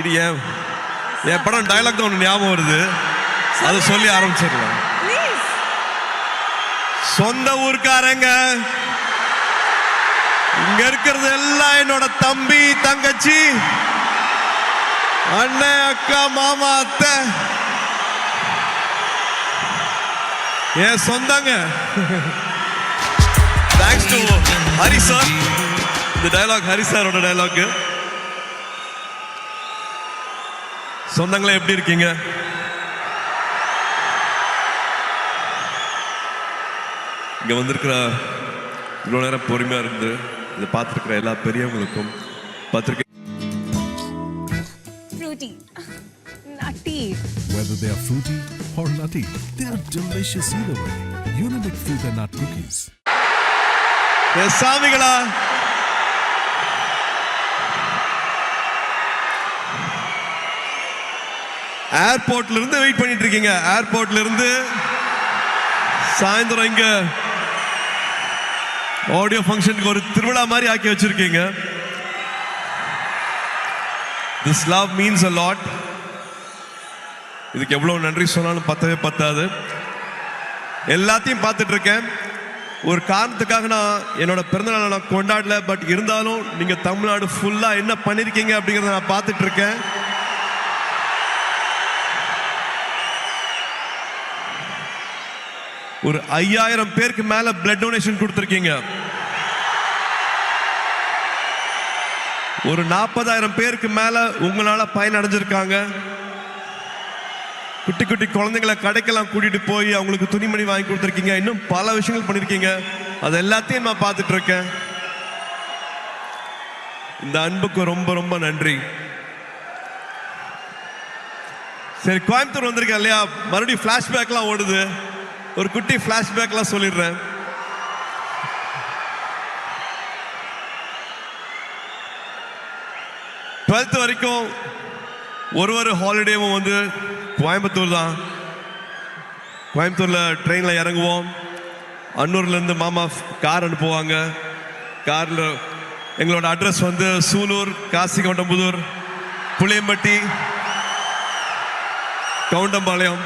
இது என் படம் டைலாக் தான் ஒன்று ஞாபகம் வருது, அதை சொல்லி ஆரம்பிச்சிடலாம். சொந்த ஊர்க்காரங்க, இங்க இருக்கிறது எல்லாம் என்னோட தம்பி தங்கச்சி அண்ணன் அக்கா மாமா அத்தை என் சொந்தங்க. Thanks to Hari sir. இந்த டயலாக் ஹரி சாரோட டயலாக். சொந்தங்களே எப்படி இருக்கீங்க? இங்க வந்திருக்கிற இவ்வளோ நேரம் பொறுமையா இருந்து இதை பார்த்துருக்கிற எல்லா பெரியவங்களுக்கும் பத்திரிகை. Fruity, nutty. Whether they are fruity or nutty, they are delicious either way. Unibic fruit and nut cookies. Yes சாமிகளா, ஏர்போர்ட்ல இருந்து வெயிட் பண்ணிட்டு இருக்கீங்க. ஏர்போர்ட்ல இருந்து சாயந்தரம் இங்க ஆடியோ ஃபங்க்ஷனுக்கு ஒரு திருவிழா மாதிரி ஆக்கி வச்சிருக்கீங்க. This love means a lot. இதுக்கு எவ்வளவு நன்றி சொன்னாலும் பத்தவே பத்தாது. எல்லாத்தையும் பார்த்துட்டு இருக்கேன். ஒரு காரணத்துக்காக நான் என்னோட பிறந்தநாளை நான் கொண்டாடல, பட் இருந்தாலும் நீங்க தமிழ்நாடு ஃபுல்லா என்ன பண்ணிருக்கீங்க அப்படிங்கறத நான் பார்த்துட்டு இருக்கேன். ஒரு 5000 பேருக்கு மேல பிளட் டொனேஷன் கொடுத்திருக்கீங்க. ஒரு 40,000 பேருக்கு மேல உங்களால பயனடைஞ்சிருக்காங்க. குட்டி குட்டி குழந்தைங்களை கடைக்கெல்லாம் கூட்டிட்டு போய் அவங்களுக்கு துணிமணி வாங்கி கொடுத்துருக்கீங்க. இன்னும் பல விஷயங்கள் பண்ணிருக்கீங்க. அது எல்லாத்தையும் நான் பார்த்துட்டு இருக்கேன். இந்த அன்புக்கு ரொம்ப ரொம்ப நன்றி. சரி, கோயம்புத்தூர் வந்திருக்கேன் இல்லையா, மறுபடியும் பிளாஷ்பேக்லாம் ஓடுது. ஒரு குட்டி பிளாஷ்பேக்லாம் சொல்லிடுறேன். டுவெல்த் வரைக்கும் ஒரு ஹாலிடேவும் வந்து கோயம்புத்தூர் தான். கோயம்புத்தூர்ல ட்ரெயின்ல இறங்குவோம். அன்னூர்ல இருந்து மாமா கார் அனுப்புவாங்க. கார்ல எங்களோட அட்ரஸ் வந்து சூலூர், காசிகவுண்டம்புதூர், புளியம்பட்டி, கவுண்டம்பாளையம்.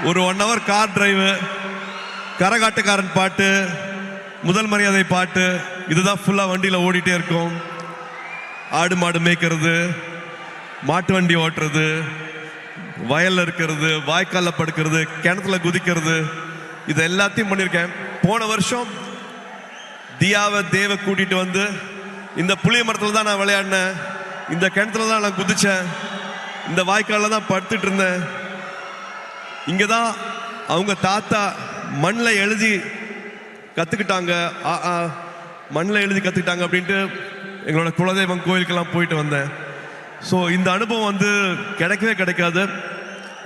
ஒரு 1 hour கார் டிரைவு, கரகாட்டுக்காரன் பாட்டு, முதல் மரியாதை பாட்டு, இதுதான் ஃபுல்லா வண்டியில ஓடிட்டே இருக்கும். ஆடு மாடு மேய்க்கிறது, மாட்டு வண்டி ஓட்டுறது, வயல்ல இருக்கிறது, வாய்க்கால படுக்கிறது, கிணத்துல குதிக்கிறது, இது எல்லாத்தையும் பண்ணியிருக்கேன். போன வருஷம் தியாவை தேவை கூட்டிட்டு வந்து இந்த புளிய மரத்துல தான் நான் விளையாடினேன், இந்த கிணத்துல தான் நான் குதிச்சேன், இந்த வாய்க்கால தான் படுத்துட்டு இருந்தேன். இங்கதான் அவங்க தாத்தா மண்ணில் எழுதி கத்துக்கிட்டாங்க, மண்ணில் எழுதி கத்துக்கிட்டாங்க அப்படின்ட்டு எங்களோட குலதெய்வம் கோயிலுக்கெல்லாம் போயிட்டு வந்தேன். ஸோ இந்த அனுபவம் வந்து கிடைக்கவே கிடைக்காது.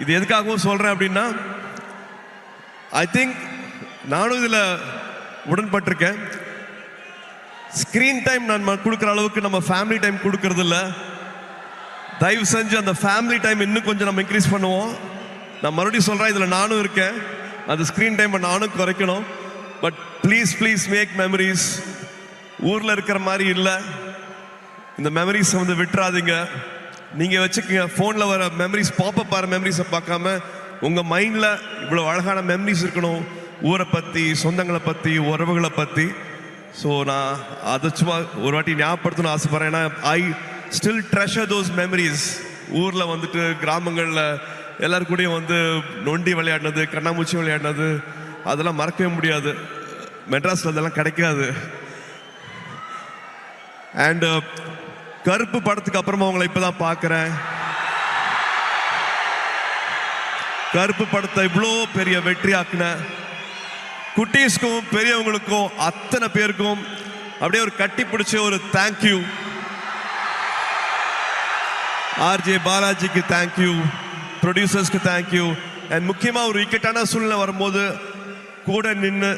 இது எதுக்காகவும் சொல்றேன் அப்படின்னா, ஐ திங்க் நானும் இதில் உடன்பட்டிருக்கேன். ஸ்கிரீன் டைம் நான் கொடுக்குற அளவுக்கு நம்ம ஃபேமிலி டைம் கொடுக்கறது இல்லை. தயவு செஞ்சு அந்த ஃபேமிலி டைம் இன்னும் கொஞ்சம் நம்ம இன்க்ரீஸ் பண்ணுவோம். நான் மறுபடியும் சொல்கிறேன், இதில் நானும் இருக்கேன். அந்த ஸ்க்ரீன் டைமை நானும் குறைக்கணும். But please please make memories. ஊரில் இருக்கிற மாதிரி இல்லை, இந்த மெமரிஸை வந்து விட்டுறாதீங்க. நீங்கள் வச்சுக்கோங்க. ஃபோனில் வர மெமரிஸ், பாப்பப் ஆகிற மெமரிஸை பார்க்காம உங்கள் மைண்டில் இவ்வளோ அழகான மெமரிஸ் இருக்கணும், ஊரை பற்றி, சொந்தங்களை பற்றி, உறவுகளை பற்றி. ஸோ நான் அதை சும்மா ஒரு வாட்டி ஞாபகப்படுத்தணும்னு ஆசைப்பட்றேன். ஏன்னா I still treasure those memories. ஊரில் வந்துட்டு கிராமங்களில் எல்லாரு கூடயும் வந்து நொண்டி விளையாடினது, கண்ணாமூச்சி விளையாடினது, அதெல்லாம் மறக்கவே முடியாது. மெட்ராஸில் அதெல்லாம் கிடைக்காது. அண்ட் கருப்பு படத்துக்கு அப்புறமா உங்களை இப்பதான் பார்க்குறேன். கருப்பு படத்தை இவ்வளோ பெரிய வெற்றி ஆக்குன குட்டீஸ்க்கும் பெரியவங்களுக்கும் அத்தனை பேருக்கும் அப்படியே ஒரு கட்டி பிடிச்ச ஒரு தேங்க்யூ. ஆர்ஜே பாலாஜிக்கு தேங்க்யூ, ப்ரொடியூசர்ஸ்க்கு தேங்க்யூ. அண்ட் முக்கியமாக ஒரு இக்கட்டான சூழ்நிலை வரும்போது கூட நின்று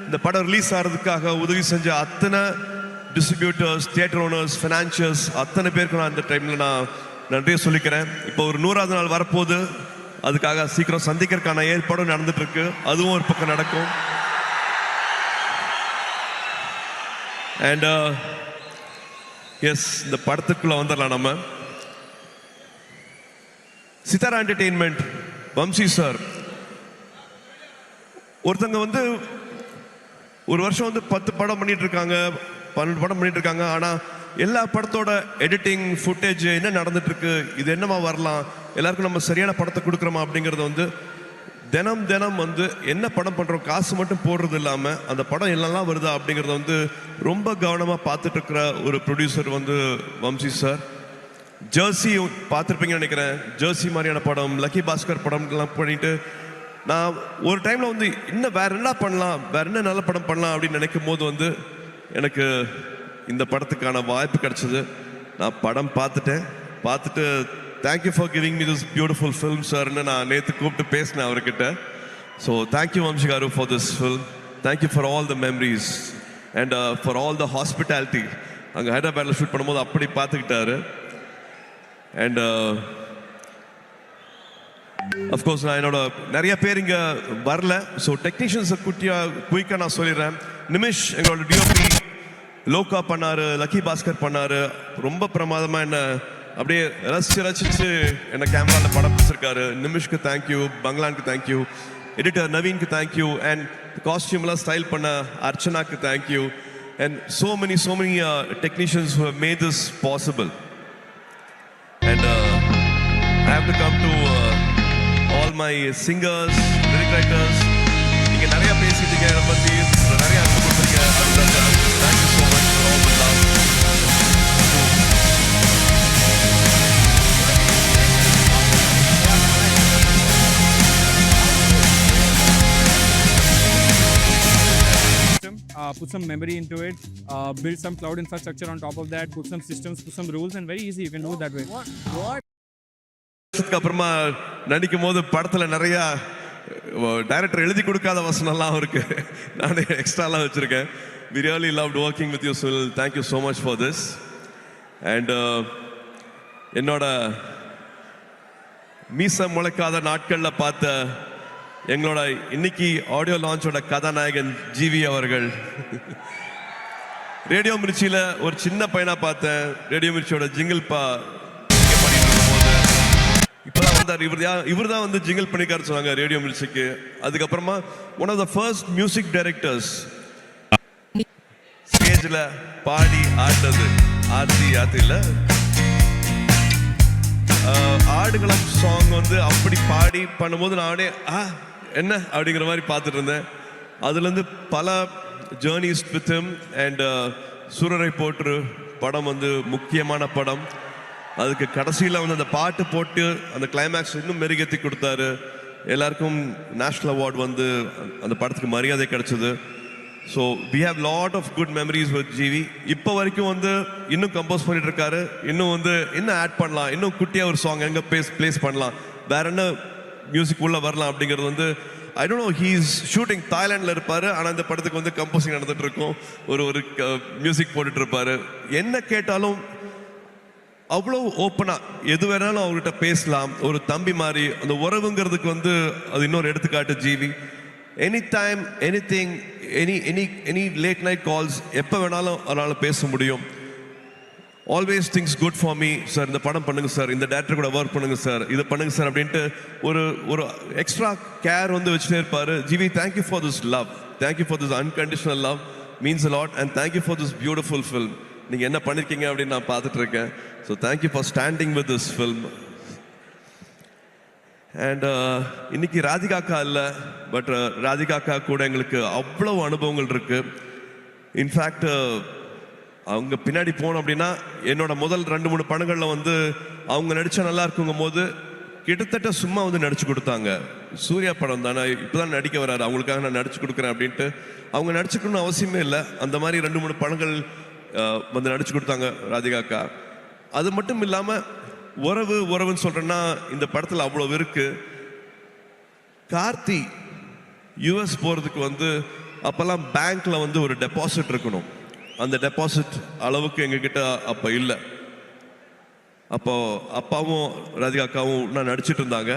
இந்த படம் ரிலீஸ் ஆகிறதுக்காக உதவி செஞ்ச அத்தனை டிஸ்ட்ரிபியூட்டர்ஸ், தியேட்டர் ஓனர்ஸ், ஃபினான்ஷியர்ஸ், அத்தனை பேருக்கு நான் இந்த டைமில் நான் நன்றியை சொல்லிக்கிறேன். இப்போ ஒரு 100வது நாள் வரப்போகுது. அதுக்காக சீக்கிரம் சந்திக்கிறதுக்கான ஏற்பாடும் நடந்துட்டு இருக்கு. அதுவும் ஒரு பக்கம் நடக்கும். அண்ட் எஸ், இந்த படத்துக்குள்ள வந்துடலாம். நம்ம சித்தாரா என்டர்டெயின்மெண்ட், வம்சி சார். ஒருத்தங்க வந்து ஒரு வருஷம் வந்து 10 படம் பண்ணிட்டு இருக்காங்க, 12 படம் பண்ணிட்டு இருக்காங்க. ஆனால் எல்லா படத்தோட எடிட்டிங் ஃபுட்டேஜ் என்ன நடந்துட்டு இருக்கு, இது என்னமா வரலாம், எல்லாருக்கும் நம்ம சரியான படத்தை கொடுக்குறோமா அப்படிங்கிறத வந்து தினம் தினம் வந்து என்ன படம் பண்ணுறோம், காசு மட்டும் போடுறது இல்லாமல் அந்த படம் எல்லாம் வருதா அப்படிங்கிறத வந்து ரொம்ப கவனமாக பார்த்துட்டு இருக்கிற ஒரு ப்ரொடியூசர் வந்து வம்சி சார். ஜெர்சி பார்த்துருப்பீங்கன்னு நினைக்கிறேன். ஜெர்சி மாதிரியான படம், லக்கி பாஸ்கர் படம்லாம் பண்ணிட்டு நான் ஒரு டைமில் வந்து இன்னும் வேற என்ன பண்ணலாம், வேற என்ன நல்ல படம் பண்ணலாம் அப்படின்னு நினைக்கும் போது வந்து எனக்கு இந்த படத்துக்கான வாய்ப்பு கிடைச்சது. நான் படம் பார்த்துட்டு thank you for giving me this beautiful film சார்ன்னு நான் நேற்று கூப்பிட்டு பேசினேன் அவர்கிட்ட. So thank you Vamsi garu for this film. Thank you for all the memories and for all the hospitality. அங்கே ஹைதராபாத்தில் ஷூட் பண்ணும்போது அப்படி பார்த்துக்கிட்டாரு. அண்ட் அஃப்கோர்ஸ் நான் என்னோட நிறைய பேர் இங்கே வரல. ஸோ டெக்னீஷியன்ஸை குயிக்காக நான் சொல்லிடுறேன். நிமிஷ் எங்களோட டிஓபி லோகா பண்ணாரு, லக்கி பாஸ்கர் பண்ணாரு. ரொம்ப பிரமாதமாக என்ன அப்படியே ரசிச்சு என்னை கேமராவில் படம் பிடிச்சிருக்காரு. நிமிஷ்க்கு தேங்க்யூ, பங்களானுக்கு தேங்க்யூ, எடிட்டர் நவீனுக்கு தேங்க்யூ, அண்ட் காஸ்டியூம்லாம் ஸ்டைல் பண்ண அர்ச்சனாக்கு thank you, and so many technicians who have made this possible. And I have to come to all my singers, lyric writers. நீங்க நிறைய பேசிட்டீங்க, அதை பற்றி நிறைய அர்த்தம் கொடுத்துருக்கீங்க. Thank you so much for all the love. Put some memory into it, build some cloud infrastructure on top of that, put some systems, put some rules, and very easy, you can do it that way. அப்புறமா நடிக்கும் போது படத்தில் நிறைய director எழுதி கொடுக்காத வசனம்லாம் இருக்கு, நான் எக்ஸ்ட்ராலாம் வச்சிருக்கேன். We really loved working with you, Sunil. Thank you so much for this. And என்னோட மீச முளைக்காத நாட்களில் பார்த்த எங்களோட இன்னைக்கு ஆடியோ லான்ச்சோட கதாநாயகன் ஜிவி அவர்கள். ரேடியோ மிர்ச்சியில் ஒரு சின்ன பையனா பார்த்தேன். ரேடியோ மிர்ச்சியோட ஜிங்கிள் பண்ணிட்டு இருக்கும்போது இப்போதான் வந்தார். இவர் தான் வந்து ஜிங்கிள் பண்ணிக்காரு சொன்னாங்க ரேடியோ மிர்ச்சிக்கு. அதுக்கப்புறமா one of the first music directors ஸ்டேஜில் பாடி ஆடினது ஆத்தியில் ஆடுகளம் சாங் வந்து அப்படி பாடி பண்ணும்போது நானே என்ன அப்படிங்கிற மாதிரி பார்த்துட்டு இருந்தேன். அதுலேருந்து பல ஜேர்னிஸ் வித் ஹிம். அண்ட் சூரரை போற்று படம் வந்து முக்கியமான படம். அதுக்கு கடைசியில் வந்து அந்த பாட்டு போட்டு அந்த கிளைமேக்ஸ் இன்னும் மெருகேற்றி கொடுத்தாரு. எல்லாருக்கும் நேஷ்னல் அவார்டு வந்து அந்த படத்துக்கு மரியாதை கிடைச்சது. So we have lot of good memories with GV. இப்போ வரைக்கும் வந்து இன்னும் கம்போஸ் பண்ணிட்டு இருக்காரு. இன்னும் ஆட் பண்ணலாம், இன்னும் குட்டியாக ஒரு சாங் எங்கே பிளேஸ் பண்ணலாம், வேற என்ன மியூசிக் உள்ள வரலாம் அப்படிங்கிறது வந்து I don't know. He's shooting தாய்லாண்டில் இருப்பார், ஆனால் இந்த படத்துக்கு வந்து கம்போசிங் நடந்துட்டு இருக்கும். ஒரு மியூசிக் போட்டுட்டு இருப்பாரு. என்ன கேட்டாலும் அவ்வளோ ஓப்பனாக எது வேணாலும் அவர்கிட்ட பேசலாம். ஒரு தம்பி மாதிரி அந்த உறவுங்கிறதுக்கு வந்து அது இன்னொரு எடுத்துக்காட்டு GV. Any time anything, any late night calls எப்போ வேணாலும் அதனால் பேச முடியும். Always things good for me sir. இந்த படம் பண்ணுங்க சார், இந்த டேரக்டர் கூட ஒர்க் பண்ணுங்க சார், இதை பண்ணுங்க சார் அப்படின்ட்டு ஒரு எக்ஸ்ட்ரா கேர் வந்து வச்சுட்டே இருப்பார். GV, thank you for this love, thank you for this unconditional love, means a lot. And thank you for this beautiful film. நீங்கள் என்ன பண்ணியிருக்கீங்க அப்படின்னு நான் பார்த்துட்டு இருக்கேன். So thank you for standing with this film. And இன்னைக்கு ராதிகாக்கா இல்லை, பட் ராதிகாக்கா கூட எங்களுக்கு அவ்வளோ அனுபவங்கள் இருக்கு. இன்ஃபேக்ட் அவங்க பின்னாடி போனோம் அப்படின்னா என்னோட முதல் 2-3 படங்களில் வந்து அவங்க நடிச்சா நல்லா இருக்குங்கும் போது கிட்டத்தட்ட சும்மா வந்து நடிச்சு கொடுத்தாங்க. சூர்யா படம் தானே, இப்போதான் நடிக்க வராரு, அவங்களுக்காக நான் நடிச்சு கொடுக்குறேன் அப்படின்ட்டு அவங்க நடிச்சுக்கணும்னு அவசியமே இல்லை. அந்த மாதிரி 2-3 படங்கள் வந்து நடிச்சு கொடுத்தாங்க ராதிகாக்கா. அது மட்டும் இல்லாமல் உறவுன்னு சொல்றேன்னா இந்த படத்தில் அவ்வளோ இருக்கு. கார்த்தி யூஎஸ் போகிறதுக்கு வந்து அப்போல்லாம் பேங்க்ல வந்து ஒரு டெபாசிட் இருக்கணும். அந்த டெபாசிட் அளவுக்கு எங்ககிட்ட அப்போ இல்லை. அப்போ அப்பாவும் ராதிகாக்காவும் நான் நடிச்சிட்டு இருந்தாங்க.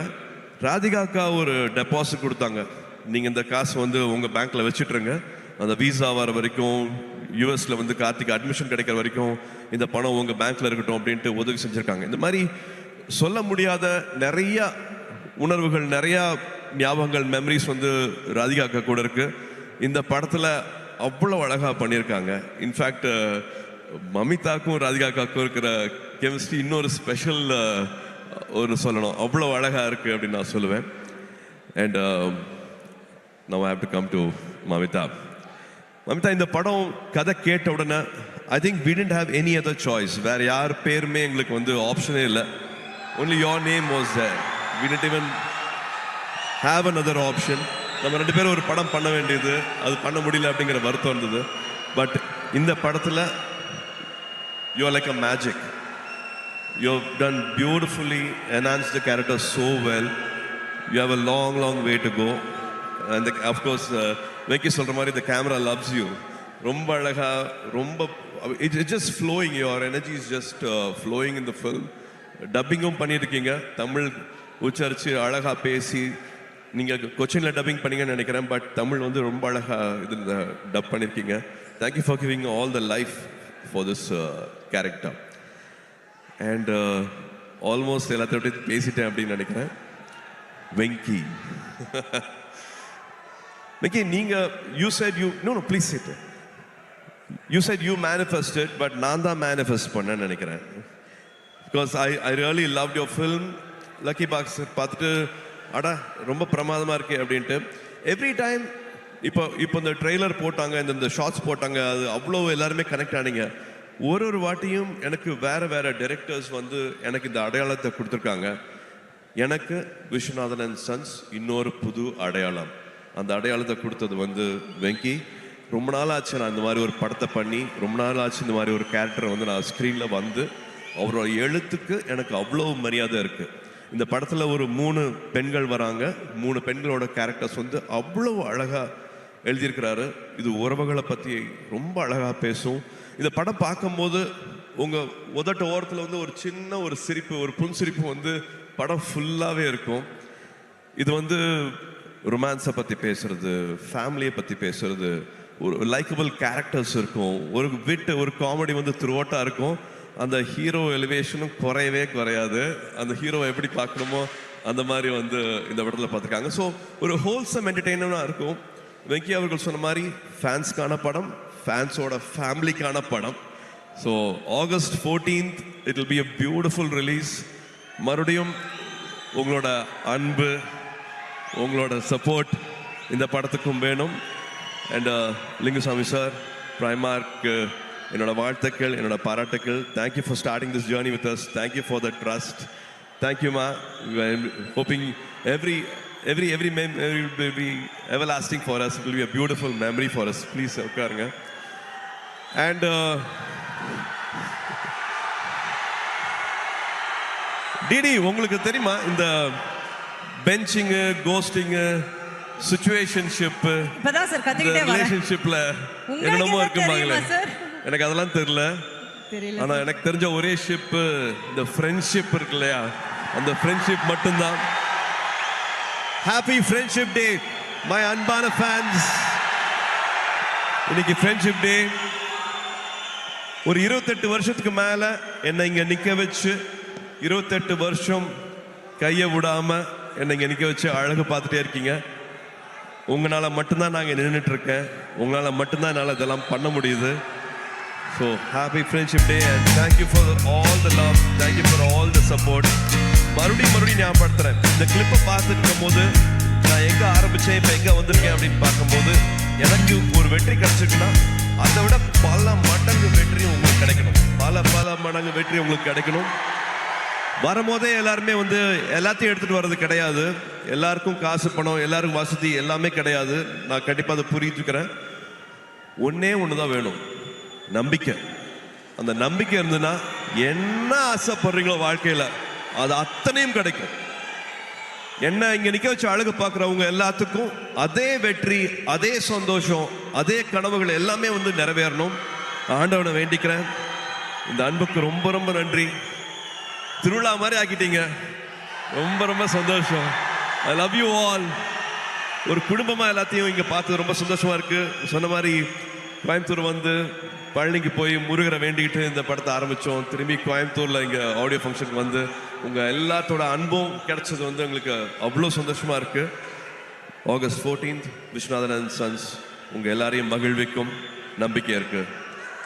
ராதிகாக்கா ஒரு டெபாசிட் கொடுத்தாங்க. நீங்கள் இந்த காசு வந்து உங்கள் பேங்க்கில் வச்சுட்ருங்க, அந்த வீசா வர வரைக்கும் யூஎஸில் வந்து கார்த்திக் அட்மிஷன் கிடைக்கிற வரைக்கும் இந்த பணம் உங்கள் பேங்க்கில் இருக்கட்டும் அப்படின்ட்டு உதவி செஞ்சுருக்காங்க. இந்த மாதிரி சொல்ல முடியாத நிறைய உணர்வுகள், நிறைய ஞாபகங்கள், மெமரிஸ் வந்து ராதிகாக்கா கூட இருக்கு. இந்த படத்தில் அவ்வளோ அழகாக பண்ணியிருக்காங்க. இன்ஃபேக்ட் மமிதாக்கும் ராதிகாக்காக்கும் இருக்கிற கெமிஸ்ட்ரி இன்னொரு ஸ்பெஷல் ஒரு சொல்லணும், அவ்வளோ அழகாக இருக்குது அப்படின்னு நான் சொல்லுவேன். And now I have to come to Mamitha. Mamitha, இந்த படம் கதை கேட்ட உடனே I think we didn't have any other choice. வேறு யார் பேருமே எங்களுக்கு வந்து ஆப்ஷனே இல்லை. Only your name was there. We didn't even have another option. நம்ம 2 பேரும் ஒரு படம் பண்ண வேண்டியது, அது பண்ண முடியல அப்படிங்கிற வருத்தம் இருந்தது. பட் இந்த படத்தில் you are like a magic. You have done beautifully, enhanced the character so well. You have a long way to go. And of course, Venki சொல்ற மாதிரி the camera loves you. ரொம்ப அழகா, ரொம்ப it's just flowing. Your energy is just flowing in the film. டப்பிங்கும் பண்ணியிருக்கீங்க, தமிழ் உச்சரித்து அழகா பேசி. நீங்கள் கொச்சினில் டப்பிங் பண்ணீங்கன்னு நினைக்கிறேன், பட் தமிழ் வந்து ரொம்ப அழகா இதில் டப் பண்ணியிருக்கீங்க. Thank you for giving all the life for this character. And almost எல்லாத்தையும் அப்படி பேசிட்டேன் அப்படின்னு நினைக்கிறேன். வெங்கி, வெங்கி, நீங்கள் you said you know please sit. You said you manifested, but நான் தான் மேனிஃபெஸ்ட் பண்ணேன்னு நினைக்கிறேன். Because I really loved your film. Lucky box பார்த்துட்டு அடா ரொம்ப பிரமாதமாக இருக்கு அப்படின்ட்டு எவ்ரி டைம். இப்போ இந்த ட்ரெய்லர் போட்டாங்க, இந்த ஷார்ட்ஸ் போட்டாங்க, அது அவ்வளோ எல்லாருமே கனெக்ட் ஆனீங்க. ஒரு வாட்டியும் எனக்கு வேறு டைரக்டர்ஸ் வந்து எனக்கு இந்த அடையாளத்தை கொடுத்துருக்காங்க. எனக்கு விஸ்வநாதன் அண்ட் சன்ஸ் இன்னொரு புது அடையாளம். அந்த அடையாளத்தை கொடுத்தது வந்து வெங்கி. ரொம்ப நாள் ஆச்சு நான் இந்த மாதிரி ஒரு படத்தை பண்ணி, ரொம்ப நாள் ஆச்சு இந்த மாதிரி ஒரு கேரக்டரை வந்து நான் ஸ்க்ரீனில் வந்து. அவரோட எழுத்துக்கு எனக்கு அவ்வளோ மரியாதை இருக்குது. இந்த படத்தில் ஒரு 3 பெண்கள் வராங்க. 3 பெண்களோட கேரக்டர்ஸ் வந்து அவ்வளோ அழகாக எழுதியிருக்கிறாரு. இது உறவுகளை பற்றி ரொம்ப அழகாக பேசும். இந்த படம் பார்க்கும்போது உங்கள் உதட்ட ஓரத்தில் வந்து ஒரு சின்ன ஒரு சிரிப்பு, ஒரு புன்சிரிப்பு வந்து படம் ஃபுல்லாகவே இருக்கும். இது வந்து ரொமான்ஸை பற்றி பேசுறது, ஃபேமிலியை பற்றி பேசுறது, ஒரு லைக்கபிள் கேரக்டர்ஸ் இருக்கும், ஒரு விட்டு ஒரு காமெடி வந்து த்ரூஅவுட்டாக இருக்கும். அந்த ஹீரோ எலிவேஷனும் குறையவே குறையாது. அந்த ஹீரோவை எப்படி பார்க்கணுமோ அந்த மாதிரி வந்து இந்த படத்தில் பார்த்துருக்காங்க. ஸோ ஒரு ஹோல்சம் என்டர்டெயினராக இருக்கும். வெங்கி அவர்கள் சொன்ன மாதிரி ஃபேன்ஸ்க்கான படம், ஃபேன்ஸோட ஃபேமிலிக்கான படம். So August 14th it will be a beautiful release. மறுபடியும் உங்களோட அன்பு, உங்களோட சப்போர்ட் இந்த படத்துக்கும் வேணும். அண்ட் லிங்குசாமி சார், பிரைமார்க் என்னோட வாழ்த்துக்கள், என்னோட பாராட்டுக்கள். Thank you for starting this journey with us. Thank you for the trust. தேங்க்யூமா. Hoping every memory will be everlasting for us. It will be a beautiful memory for us. Please உட்காருங்க. And DD, உங்களுக்கு தெரியுமா இந்த பெஞ்சிங்கு, கோஸ்டிங்கு, situationship, இப்பதான் sir கத்திக்கிட்டே வரேன். ரிலேஷன்ஷிப்ல என்னென்னமோ இருக்குமாங்களே, எனக்கு அதெல்லாம் தெரியல. ஆனா எனக்கு தெரிஞ்ச ஒரே ஷிப் இந்த ஃப்ரெண்ட்ஷிப் இருக்கு இல்லையா, அந்த ஃப்ரெண்ட்ஷிப் மட்டும்தான். ஹாப்பி ஃப்ரெண்ட்ஷிப் டே மை அன்பான ஃபேன்ஸ். இன்னைக்கு ஃப்ரெண்ட்ஷிப் டே. ஒரு 28 வருஷத்துக்கு மேல என்னை இங்க நிக்க வச்சு, 28 வருஷம் கையை விடாம என்னை இங்க நிக்க வச்சு அழகு பார்த்துட்டே இருக்கீங்க. உங்களால மட்டும்தான் நாங்க நின்றுட்டு இருக்கேன். உங்களால மட்டும்தான் என்னால் இதெல்லாம் பண்ண முடியுது. So happy friendship day and thank you for all the love, thank you for all the support. மறுபடியும் ஞாபகப்படுத்துறேன், இந்த கிளிப்பை பார்த்துட்டு இருக்கும் போது நான் எங்க ஆரம்பிச்சேன், இப்போ எங்க வந்திருக்கேன் அப்படின்னு பார்க்கும்போது எனக்கு ஒரு வெற்றி கிடைச்சிருக்குன்னா அதை விட பல மடங்கு வெற்றி உங்களுக்கு கிடைக்கணும். பல மடங்கு வெற்றி உங்களுக்கு கிடைக்கணும். வரும்போதே எல்லாருமே வந்து எல்லாத்தையும் எடுத்துட்டு வர்றது கிடையாது. எல்லாருக்கும் காசு, பணம், எல்லாருக்கும் வசதி எல்லாமே கிடையாது. நான் கண்டிப்பாக அதை புரிஞ்சுக்கிறேன். ஒன்னே ஒன்று தான் வேணும், நம்பிக்கை. அந்த நம்பிக்கை இருந்ததுன்னா என்ன ஆசைப்படுறீங்களோ வாழ்க்கையில் அது அத்தனையும் கிடைக்கும். என்ன இங்க நிக்க வச்சு அழகு பார்க்குறவங்க எல்லாத்துக்கும் அதே வெற்றி, அதே சந்தோஷம், அதே கனவுகள் எல்லாமே வந்து நிறைவேறணும். ஆண்டவனை வேண்டிக்கிறேன். இந்த அன்புக்கு ரொம்ப ரொம்ப நன்றி. திருவிழா மாதிரி ஆக்கிட்டீங்க. ரொம்ப ரொம்ப சந்தோஷம். I love you all. ஒரு குடும்பமா எல்லாத்தையும் இங்க பார்த்து ரொம்ப சந்தோஷமா இருக்கு. சொன்ன மாதிரி கோயம்புத்தூர் வந்து பழனிக்கு போய் முருகரை வேண்டிக்கிட்டு இந்த படத்தை ஆரம்பித்தோம். திரும்பி கோயம்புத்தூரில் இங்கே ஆடியோ ஃபங்க்ஷனுக்கு வந்து உங்கள் எல்லாத்தோட அன்பும் கிடைச்சது வந்து எங்களுக்கு அவ்வளோ சந்தோஷமாக இருக்குது. August 14th Viswanathan and sons உங்கள் எல்லாரையும் மகிழ்விக்கும் நம்பிக்கை இருக்குது.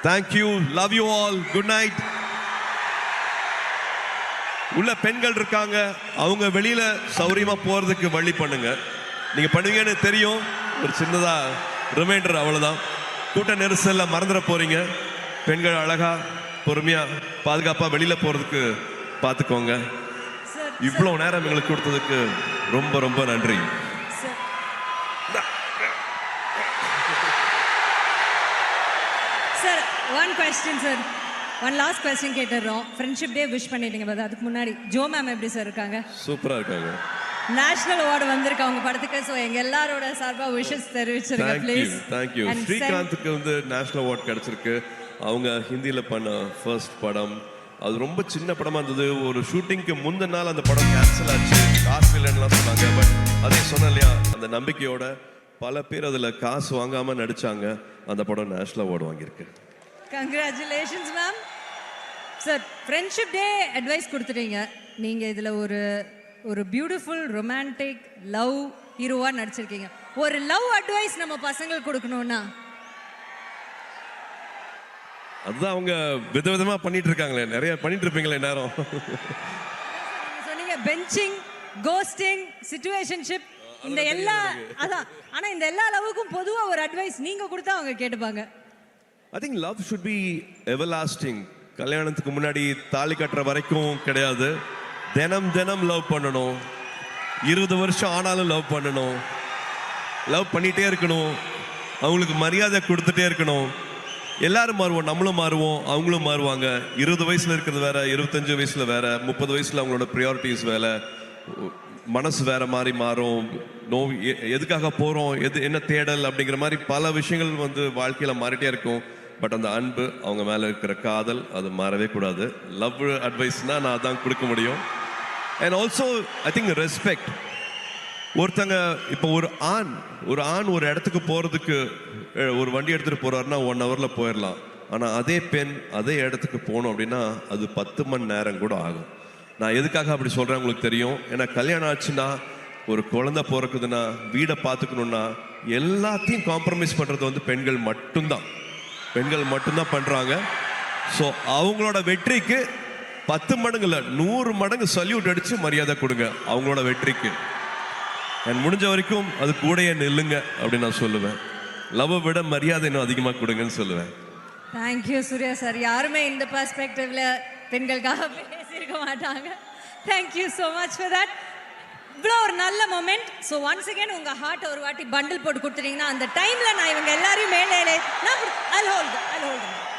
Thank you, love you all, good night. உள்ள பெண்கள் இருக்காங்க, அவங்க வெளியில சௌரியமா போறதுக்கு வழி பண்ணுங்க. நீங்க பண்ணுவீங்கன்னு தெரியும். ஒரு சின்னதா ரிமைண்டர், அவ்வளவுதான். கூட்ட நெரிசல்ல மறந்துட போறீங்க. பெண்கள் அழகா பொறுமையா பாதுகாப்பா வெளியில போறதுக்கு பார்த்துக்கோங்க. இவ்வளவு நேரம் எங்களுக்கு கொடுத்ததுக்கு ரொம்ப ரொம்ப நன்றி. Sir one question sir, one last question கேட்டுறோம். ஃப்ரெண்ட்ஷிப் டே விஷ் பண்ணிட்டீங்க, பட் அதுக்கு முன்னாடி ஜோ மேம் எப்படி சார் இருக்காங்க? சூப்பரா இருக்காங்க. நேஷனல் அவார்டு வந்திருக்கு அவங்க படத்துக்கு. ஸோ எங்க எல்லாரோட சார்பா விஷஸ் தெரிவிச்சிருங்க ப்ளீஸ். தேங்க்யூ. ஸ்ரீகாந்துக்கு வந்து நேஷனல் அவார்டு கிடைச்சிருக்கு. அவங்க ஹிந்தியில் பண்ண ஃபர்ஸ்ட் படம், அது ரொம்ப சின்ன படமா இருந்தது. ஒரு ஷூட்டிங்க்கு முந்தின நாள் அந்த படம் கேன்சல் ஆச்சு, காசு இல்லைன்னுலாம் சொன்னாங்க. பட் அதே சொன்ன இல்லையா, அந்த நம்பிக்கையோட பல பேர் அதில் காசு வாங்காம நடிச்சாங்க. அந்த படம் நேஷனல் அவார்டு வாங்கியிருக்கு. Congratulations ma'am. Sir friendship day advice கொடுத்துட்டீங்க. நீங்க இதுல ஒரு பியூட்டிஃபுல் ரொமான்டிக் லவ் ஹீரோவா நடிச்சிருக்கீங்க. ஒரு லவ் அட்வைஸ் நம்ம பசங்களுக்கு கொடுக்கணும்னா? அதுதான் அவங்க விதவிதமா பண்ணிட்டு இருக்காங்களே, நிறைய பண்ணிட்டு இருப்பீங்களே நேரம். சொன்னீங்க பெஞ்சிங், கோஸ்டிங், சிச்சுவேஷன்ஷிப், இந்த எல்லா அதான். ஆனா இந்த எல்லா லவ்வுக்கும் பொதுவா ஒரு அட்வைஸ் நீங்க கொடுத்தா அவங்க கேட்டுப்பாங்க. I think love should be everlasting. கல்யாணத்துக்கு முன்னாடி தாலி கட்டுற வரைக்கும் கிடையாது. தினம் தினம் லவ் பண்ணணும். 20 வருஷம் ஆனாலும் லவ் பண்ணணும். லவ் பண்ணிட்டே இருக்கணும். அவங்களுக்கு மரியாதை கொடுத்துட்டே இருக்கணும். எல்லாரும் மாறுவோம், நம்மளும் மாறுவோம், அவங்களும் மாறுவாங்க. 20 வயசுல இருக்கிறது வேற, 25 வயசுல வேற, 30 வயசுல அவங்களோட ப்ரியாரிட்டிஸ் வேற, மனசு வேற மாதிரி மாறும். எதுக்காக போறோம், என்ன தேடல் அப்படிங்கிற மாதிரி பல விஷயங்கள் வந்து வாழ்க்கையில மாறிட்டே இருக்கும். பட் அந்த அன்பு, அவங்க மேல இருக்கிற காதல், அது மாறவே கூடாது. லவ் அட்வைஸ்னா நான் அதான் கொடுக்க முடியும். And also I think respect. ஒருத்தங்க இப்போ ஒரு ஆண் ஒரு இடத்துக்கு போறதுக்கு ஒரு வண்டி எடுத்துட்டு போறாருன்னா 1 hourல போயிடலாம். ஆனா அதே பெண் அதே இடத்துக்கு போகணும் அப்படின்னா அது 10 மணி நேரம் கூட ஆகும். நான் எதுக்காக அப்படி சொல்றேன் உங்களுக்கு தெரியும். ஏன்னா கல்யாணம் ஆச்சுன்னா, ஒரு குழந்தை பிறக்குதுன்னா, வீடை பார்த்துக்கணும்னா எல்லாத்தையும் காம்ப்ரமைஸ் பண்றது வந்து பெண்கள் மட்டும்தான் பண்றாங்க. ஸோ அவங்களோட வெற்றிக்கு 10 மடங்கு இல்லை, 100 மடங்கு சல்யூட் அடிச்சு மரியாதை கொடுங்க அவங்களோட வெற்றிக்கு. அண்ட் முடிஞ்ச வரைக்கும் அது கூடயே நில்லுங்க அப்படின்னு நான் சொல்லுவேன். லவ்வை விட மரியாதை இன்னும் அதிகமாக கொடுங்கன்னு சொல்லுவேன். Thank you Suriya sir. யாருமே இந்த பெர்ஸ்பெக்டிவ்ல பெண்களுக்காக பேசியிருக்க மாட்டாங்க. Thank you so much for that. இவ்வளோ ஒரு நல்ல மொமெண்ட். ஸோ ஒன்ஸ் அகேன் உங்கள் ஹார்ட் ஒரு வாட்டி பண்டில் போட்டு கொடுத்துட்டீங்கன்னா அந்த டைமில் நான் இவங்க எல்லாரையும் மேலே நான் I'll hold it.